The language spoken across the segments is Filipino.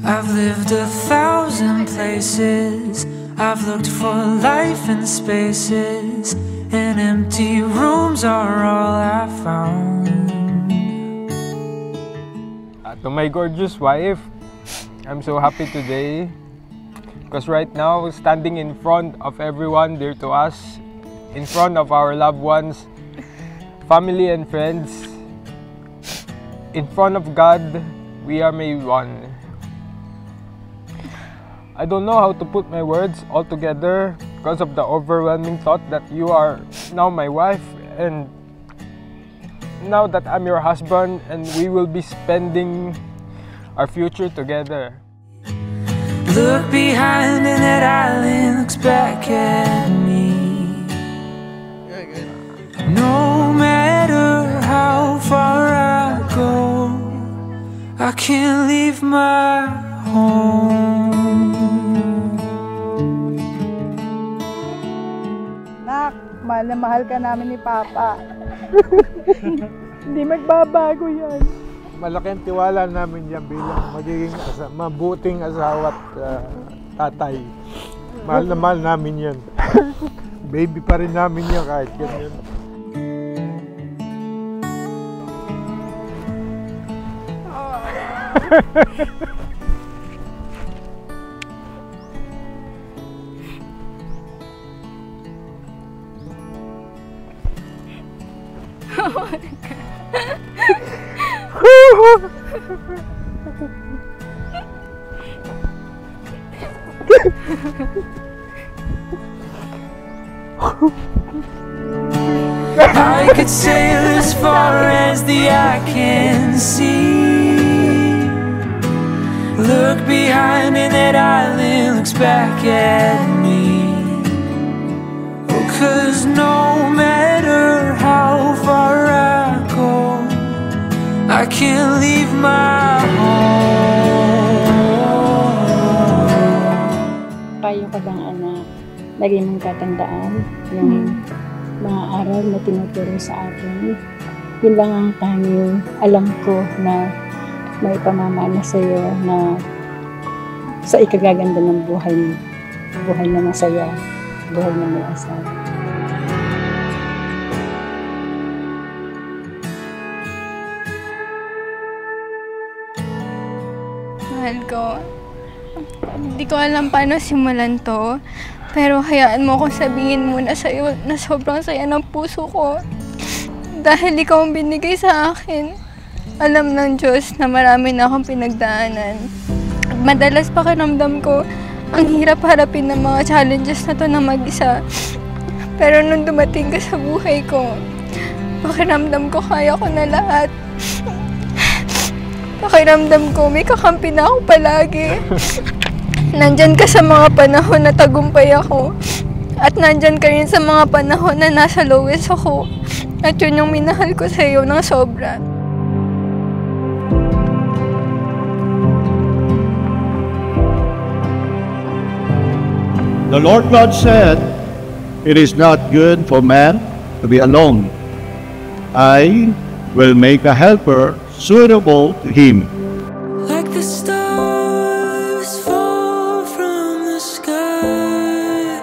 I've lived 1,000 places. I've looked for life in spaces, and empty rooms are all I found. To my gorgeous wife, I'm so happy today because right now, standing in front of everyone dear to us, in front of our loved ones, family and friends, in front of God, we are made one. I don't know how to put my words all together because of the overwhelming thought that you are now my wife, and now that I'm your husband and we will be spending our future together. Look behind and that island looks back at me. No matter how far I go, I can't leave my home. Nak, mahal na mahal ka namin ni Papa. Hindi magbabago yan. Malaking tiwala namin yan bilang magiging mabuting asawa at tatay. Mahal na mahal namin yan. Baby pa rin namin yan kahit ganyan. I could sail as far as the eye can see. Look behind and that island looks back at me. Oh, 'cause no matter how far I go, I can't leave my home. Payo ka bang anak, lagi mong tatandaan yung mga aral na tinuturo sa akin. Yun lang ang tanging alam ko na may pamamana sa iyo na sa ikagaganda ng buhay mo. Buhay na masaya, buhay na may asal. Mahal ko, hindi ko alam paano simulan to. Pero hayaan mo akong sabihin muna sa'yo na sobrang saya ng puso ko. Dahil ikaw ang binigay sa akin. Alam ng Diyos na marami na akong pinagdaanan. Madalas pakiramdam ko, ang hirap harapin ng mga challenges na to na mag-isa. Pero nung dumating ka sa buhay ko, pakiramdam ko kaya ko na lahat. Pakiramdam ko may kakampi na ako palagi. Nandyan ka sa mga panahon na tagumpay ako. At nandyan ka rin sa mga panahon na nasa lowest ako. At yun yung minahal ko sa iyo ng sobra. The Lord God said, "It is not good for man to be alone. I will make a helper suitable to him." Like the stars fall from the sky,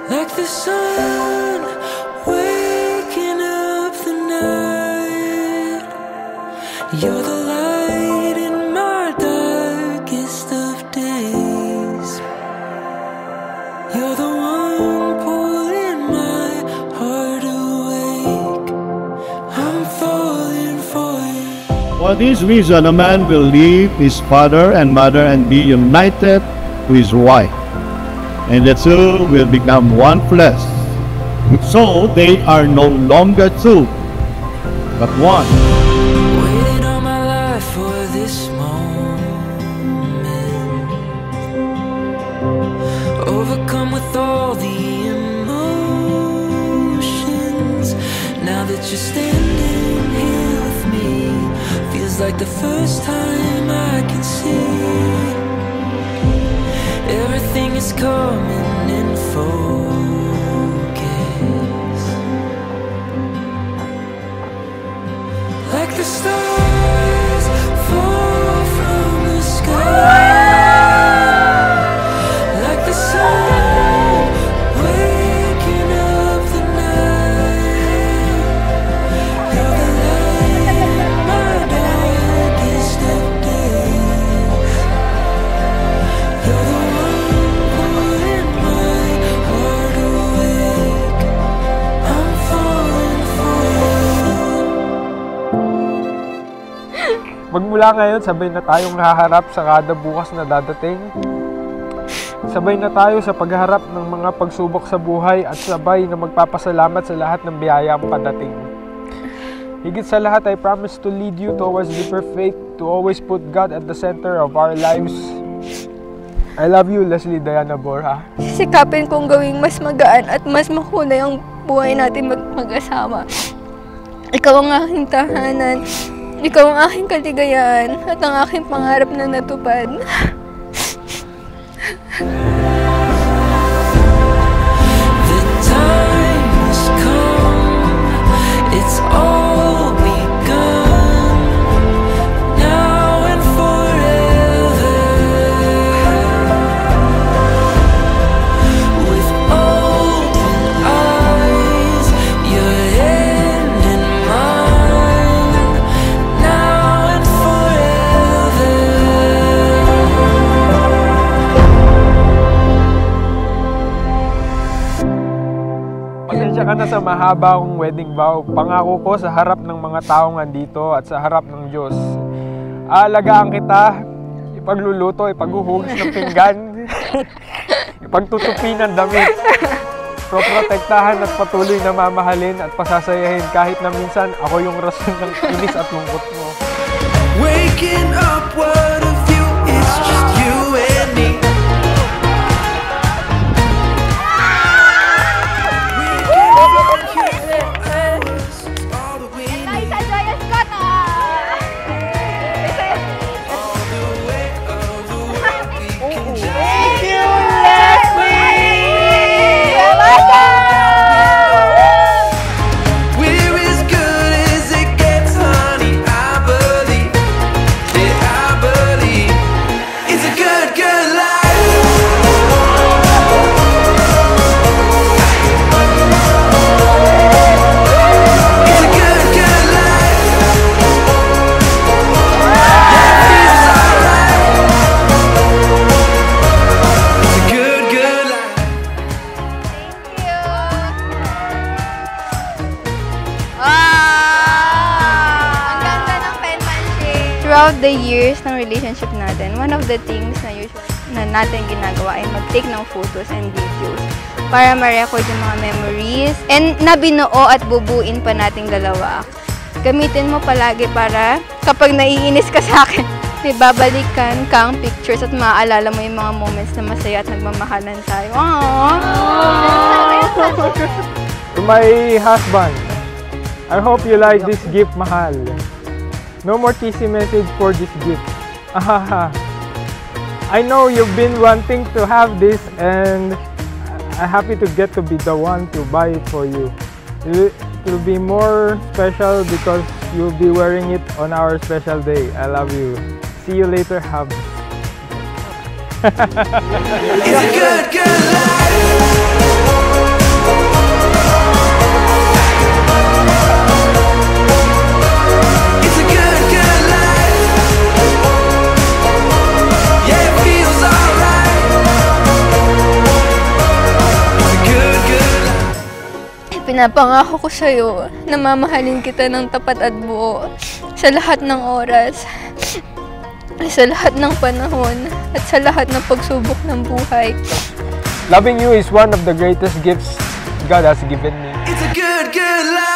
like the sun waking up the night. You're the light in my darkest of days. You're the one pulling my heart awake. I'm falling for you. For this reason, a man will leave his father and mother and be united to his wife, and the two will become one flesh. So they are no longer two, but one. Waited all my life for this moment, overcome with all the emotions. Now that you're standing here with me, feels like the first time I can see everything is coming in focus. Like the stars fall from the sky. Simula ngayon, sabay na tayong haharap sa kada bukas na dadating. Sabay na tayo sa pagharap ng mga pagsubok sa buhay at sabay na magpapasalamat sa lahat ng biyaya ang padating. Higit sa lahat, I promise to lead you towards deeper faith, to always put God at the center of our lives. I love you, Leslie Diana Borja. Sisikapin kong gawing mas magaan at mas makulay ang buhay natin mag-asawa. Ikaw ang aking tahanan, ikaw ang aking kaligayahan at ang aking pangarap na natupad. The time has come, it's all begun, now and forever. With open eyes, your hand in mine, now and forever. Pasensya ka na sa mahaba akong wedding vow. Pangako ko sa harap ng mga taong andito at sa harap ng Diyos. Aalagaan kita, ipagluluto, ipaghuhugis ng pinggan, ipagtutupi ng damit, proprotektahan at patuloy na mamahalin at pasasayahin kahit na minsan ako yung rason ng inis at lungkot mo. Waking up, what a view, it's just you and me. We're as good as it gets, honey, I believe. Yeah, I believe. It's a good, good life. It's a good, good life. Yeah, it feels alright. It's a good, good life. Ang ganda ng penmanship. Throughout the years ng relationship natin, one of the things na usually na natin ginagawa ay mag-take ng photos and videos para ma-record yung mga memories and nabinuo at bubuin pa nating dalawa. Gamitin mo palagi para kapag naiinis ka sa akin, may babalikan kang pictures at maaalala mo yung mga moments na masaya at nagmamahalan tayo. To my husband, I hope you like this gift, mahal. No more cheesy message for this gift. Ahaha. I know you've been wanting to have this and I'm happy to get to be the one to buy it for you. It will be more special because you'll be wearing it on our special day. I love you. See you later, hub. It's a good, good life. It's a good, good life. Yeah, it feels alright. It's a good, good life. Pinapangako ko sa'yo na mamahalin kita ng tapat at buo sa lahat ng oras, sa lahat ng panahon, at sa lahat ng pagsubok ng buhay. Loving you is one of the greatest gifts God has given me. It's a good, good life.